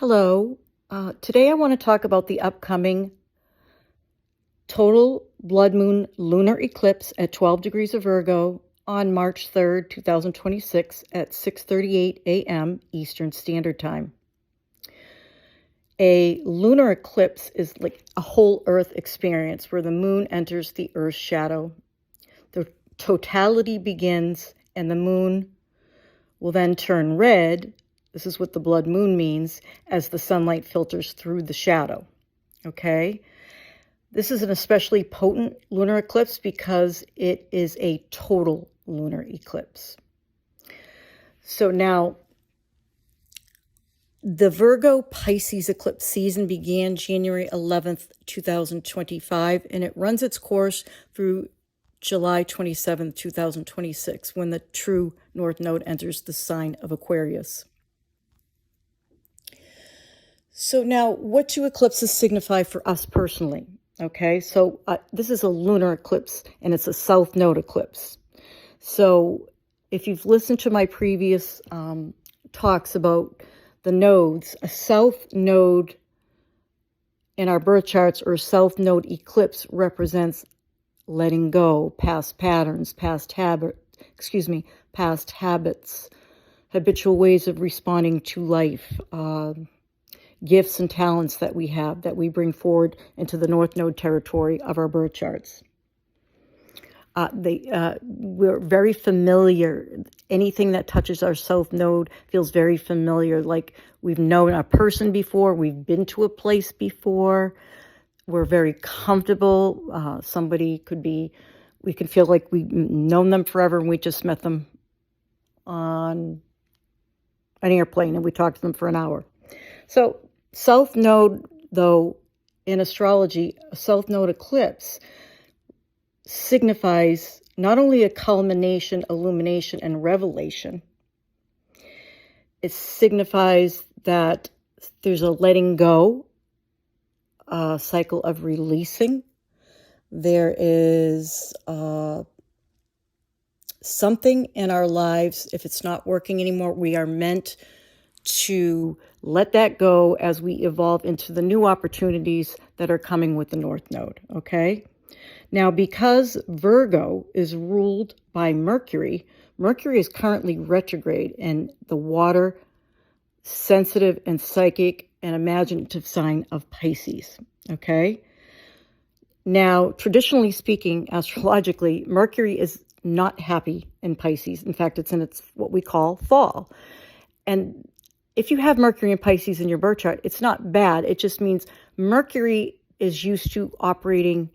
Hello. Today I want to talk about the upcoming total blood moon lunar eclipse at 12 degrees of Virgo on March 3rd, 2026 at 6:38 a.m. Eastern Standard Time. A lunar eclipse is like a whole Earth experience where the moon enters the Earth's shadow. The totality begins and the moon will then turn red. This is what the blood moon means as the sunlight filters through the shadow. Okay? This is an especially potent lunar eclipse because it is a total lunar eclipse. So now, the Virgo Pisces eclipse season began January 11th, 2025, and it runs its course through July 27th, 2026, when the true North Node enters the sign of Aquarius. So now, what do eclipses signify for us personally? Okay, so this is a lunar eclipse, and it's a South Node eclipse. So if you've listened to my previous talks about the nodes, a South Node in our birth charts or South Node eclipse represents letting go, past patterns, past habits, habitual ways of responding to life, gifts and talents that we have that we bring forward into the North Node territory of our birth charts. We're very familiar. Anything that touches our South Node feels very familiar, like we've known a person before, we've been to a place before, we're very comfortable. Somebody could be, we could feel like we've known them forever and we just met them on an airplane and we talked to them for an hour. So South Node, though, in astrology, a South Node eclipse signifies not only a culmination, illumination, and revelation. It signifies that there's a letting go, a cycle of releasing. There is something in our lives, if it's not working anymore, we are meant to let that go as we evolve into the new opportunities that are coming with the North Node, okay? Now, because Virgo is ruled by Mercury, Mercury is currently retrograde in the water, sensitive and psychic and imaginative sign of Pisces, okay? Now, traditionally speaking, astrologically, Mercury is not happy in Pisces. In fact, it's in its what we call fall. And if you have Mercury and Pisces in your birth chart, it's not bad. It just means Mercury is used to operating.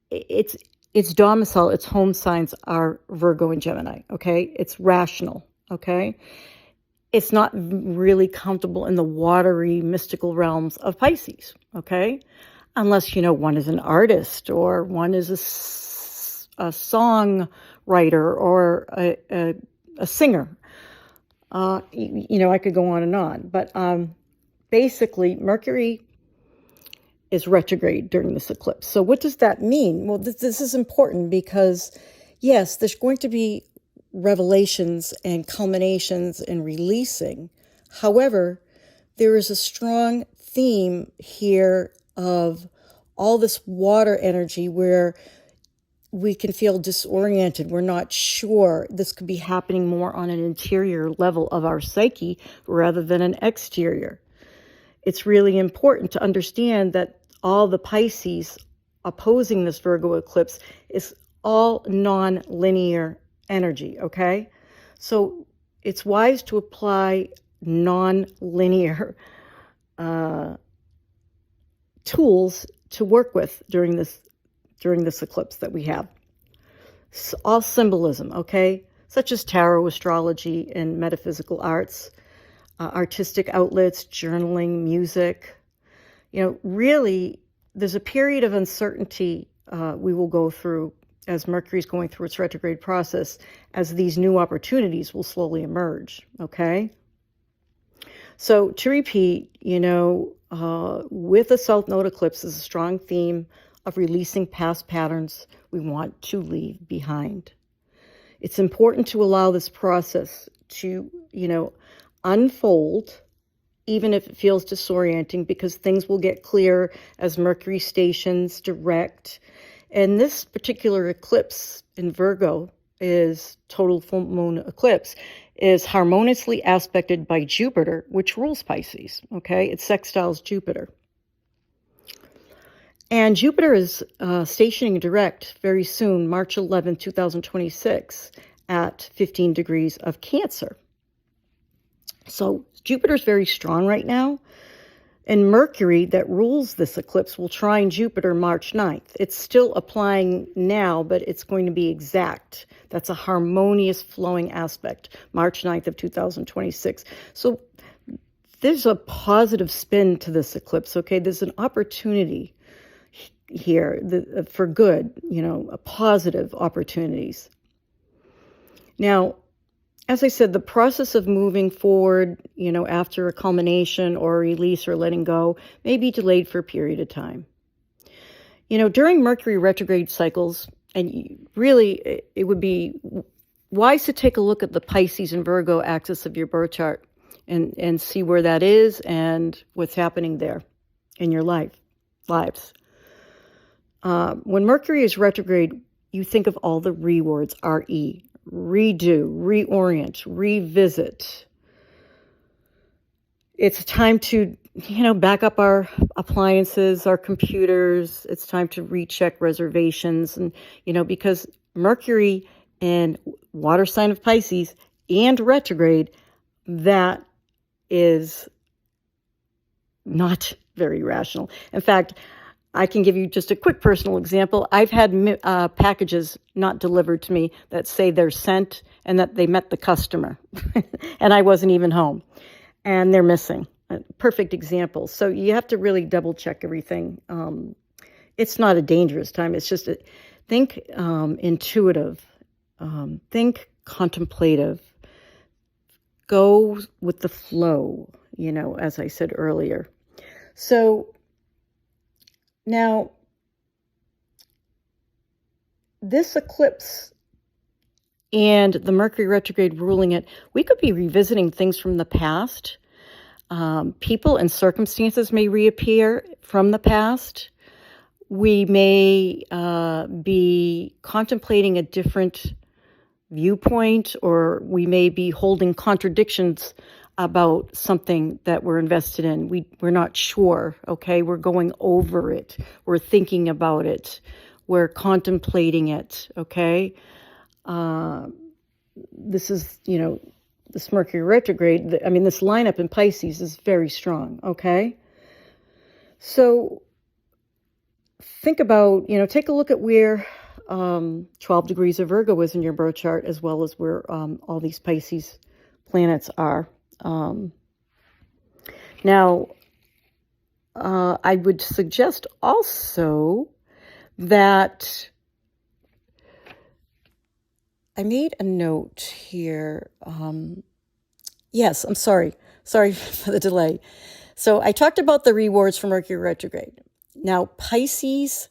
Its domicile, its home signs are Virgo and Gemini, okay? It's rational, okay? It's not really comfortable in the watery, mystical realms of Pisces, okay? Unless, one is an artist or one is a songwriter or a singer. I could go on and on. But basically, Mercury is retrograde during this eclipse. So what does that mean? Well, this is important because, yes, there's going to be revelations and culminations and releasing. However, there is a strong theme here of all this water energy where we can feel disoriented. We're not sure. This could be happening more on an interior level of our psyche rather than an exterior. It's really important to understand that all the Pisces opposing this Virgo eclipse is all non-linear energy, okay? So it's wise to apply non-linear tools to work with during this eclipse that we have. All symbolism, okay? Such as tarot, astrology, and metaphysical arts, artistic outlets, journaling, music. Really, there's a period of uncertainty we will go through as Mercury's going through its retrograde process, as these new opportunities will slowly emerge, okay? So to repeat, with a South Node eclipse is a strong theme of releasing past patterns we want to leave behind. It's important to allow this process to, unfold even if it feels disorienting, because things will get clear as Mercury stations direct. And this particular eclipse in Virgo is total full moon eclipse, is harmoniously aspected by Jupiter, which rules Pisces, okay? It sextiles Jupiter. And Jupiter is stationing direct very soon, March 11, 2026, at 15 degrees of Cancer. So Jupiter's very strong right now. And Mercury, that rules this eclipse, will trine Jupiter March 9th. It's still applying now, but it's going to be exact. That's a harmonious flowing aspect, March 9th of 2026. So there's a positive spin to this eclipse, okay? There's an opportunity here for good, positive opportunities. Now, as I said, the process of moving forward, after a culmination or a release or letting go may be delayed for a period of time. During Mercury retrograde cycles, and really it would be wise to take a look at the Pisces and Virgo axis of your birth chart and see where that is and what's happening there in your lives. When Mercury is retrograde, you think of all the rewords, R-E, redo, reorient, revisit. It's time to, back up our appliances, our computers. It's time to recheck reservations. And, because Mercury in water sign of Pisces and retrograde, that is not very rational. In fact, I can give you just a quick personal example. I've had packages not delivered to me that say they're sent and that they met the customer and I wasn't even home and they're missing. A perfect example. So you have to really double check everything. It's not a dangerous time. It's just think intuitive, think contemplative, go with the flow, as I said earlier. So now, this eclipse and the Mercury retrograde ruling it, we could be revisiting things from the past. People and circumstances may reappear from the past. We may be contemplating a different viewpoint, or we may be holding contradictions about something that we're invested in. We're not sure, okay? We're going over it. We're thinking about it. We're contemplating it, okay? This is, this Mercury retrograde, this lineup in Pisces is very strong, okay? So think about, take a look at where 12 degrees of Virgo is in your birth chart, as well as where all these Pisces planets are. Now, I would suggest also that I made a note here. Yes, I'm sorry. Sorry for the delay. So I talked about the rewards for Mercury retrograde. Now, Pisces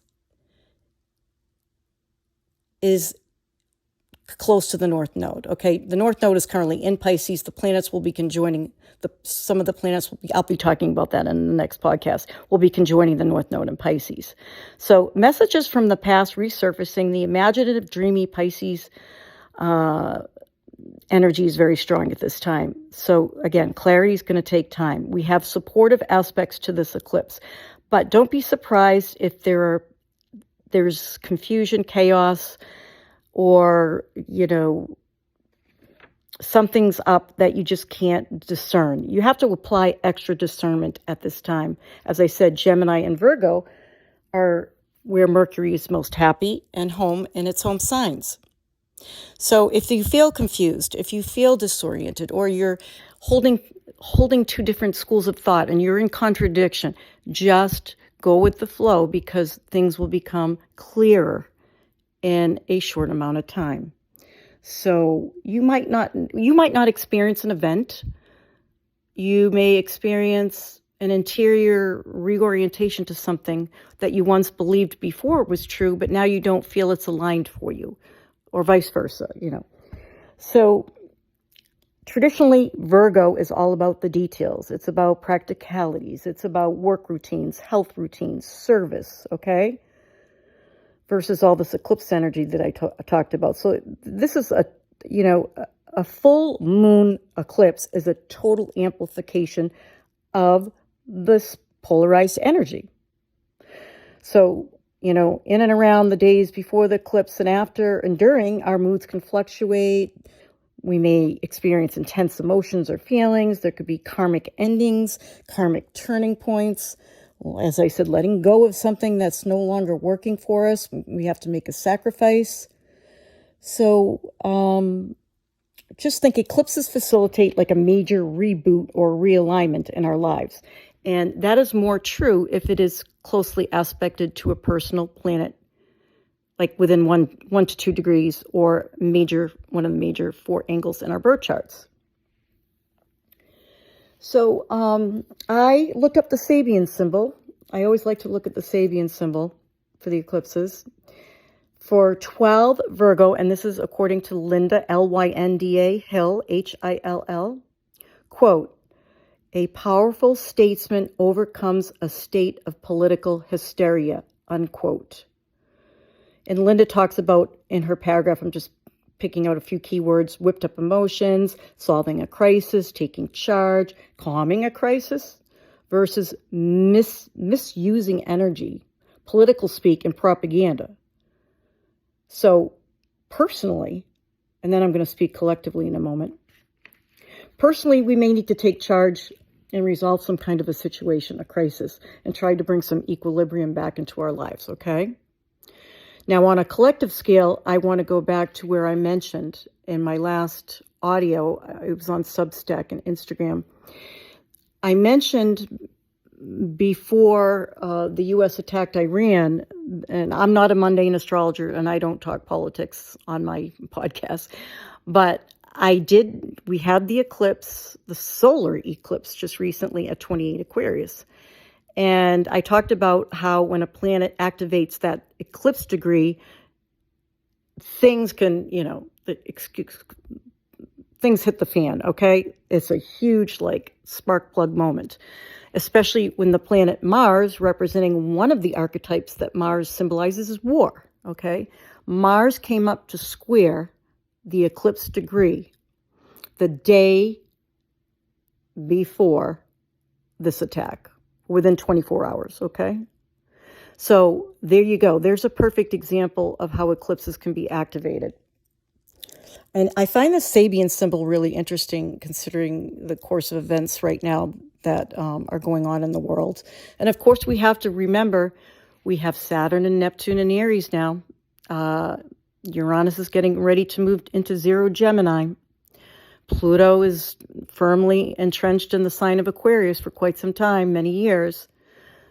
is close to the North Node, okay? The North Node is currently in Pisces. The planets will be conjoining, some of the planets, I'll be talking about that in the next podcast, will be conjoining the North Node in Pisces. So messages from the past resurfacing, the imaginative, dreamy Pisces energy is very strong at this time. So again, clarity is going to take time. We have supportive aspects to this eclipse, but don't be surprised if there's confusion, chaos, or, something's up that you just can't discern. You have to apply extra discernment at this time. As I said, Gemini and Virgo are where Mercury is most happy and home in its home signs. So if you feel confused, if you feel disoriented, or you're holding two different schools of thought and you're in contradiction, just go with the flow, because things will become clearer in a short amount of time. So you might not experience an event. You may experience an interior reorientation to something that you once believed before was true, but now you don't feel it's aligned for you, or vice versa, So Traditionally, Virgo is all about the details. It's about practicalities. It's about work routines, health routines, service, okay? Versus all this eclipse energy that I talked about. So this is a full moon eclipse is a total amplification of this polarized energy. So, in and around the days before the eclipse and after and during, our moods can fluctuate. We may experience intense emotions or feelings. There could be karmic endings, karmic turning points. Well, as I said, letting go of something that's no longer working for us. We have to make a sacrifice. So just think eclipses facilitate like a major reboot or realignment in our lives. And that is more true if it is closely aspected to a personal planet, like within 1 to 2 degrees, or one of the major 4 angles in our birth charts. So I looked up the Sabian symbol. I always like to look at the Sabian symbol for the eclipses. For 12 Virgo, and this is according to Linda, Lynda Hill, Hill, quote, "A powerful statesman overcomes a state of political hysteria," unquote. And Linda talks about, in her paragraph, I'm just picking out a few keywords, whipped up emotions, solving a crisis, taking charge, calming a crisis, versus misusing energy, political speak, and propaganda. So personally, and then I'm going to speak collectively in a moment, personally, we may need to take charge and resolve some kind of a situation, a crisis, and try to bring some equilibrium back into our lives, okay? Now, on a collective scale, I want to go back to where I mentioned in my last audio, it was on Substack and Instagram. I mentioned before the U.S. attacked Iran, and I'm not a mundane astrologer, and I don't talk politics on my podcast, but we had the eclipse, the solar eclipse just recently at 28 Aquarius. And I talked about how when a planet activates that eclipse degree, things can, things hit the fan, okay? It's a huge, spark plug moment, especially when the planet Mars, representing one of the archetypes that Mars symbolizes, is war, okay? Mars came up to square the eclipse degree the day before this attack, within 24 hours, okay? So there you go. There's a perfect example of how eclipses can be activated. And I find the Sabian symbol really interesting, considering the course of events right now that are going on in the world. And of course, we have to remember we have Saturn and Neptune in Aries now. Uranus is getting ready to move into 0 Gemini. Pluto is firmly entrenched in the sign of Aquarius for quite some time, many years.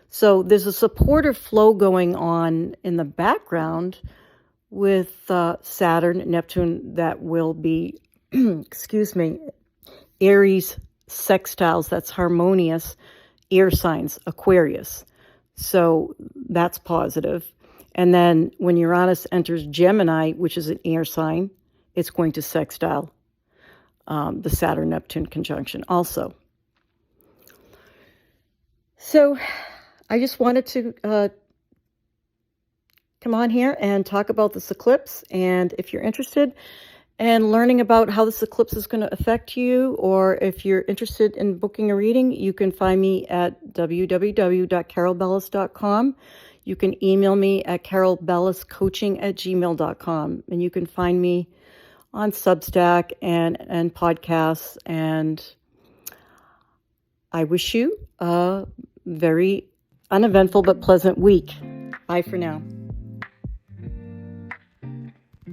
So there's a supportive flow going on in the background with Saturn, Neptune, that will be, Aries sextiles, that's harmonious, air signs, Aquarius. So that's positive. And then when Uranus enters Gemini, which is an air sign, it's going to sextile the Saturn-Neptune conjunction also. So I just wanted to come on here and talk about this eclipse. And if you're interested in learning about how this eclipse is going to affect you, or if you're interested in booking a reading, you can find me at www.carolbellis.com. You can email me at carolbelliscoaching@gmail.com. And you can find me on Substack and podcasts. And I wish you a very uneventful but pleasant week. Bye for now.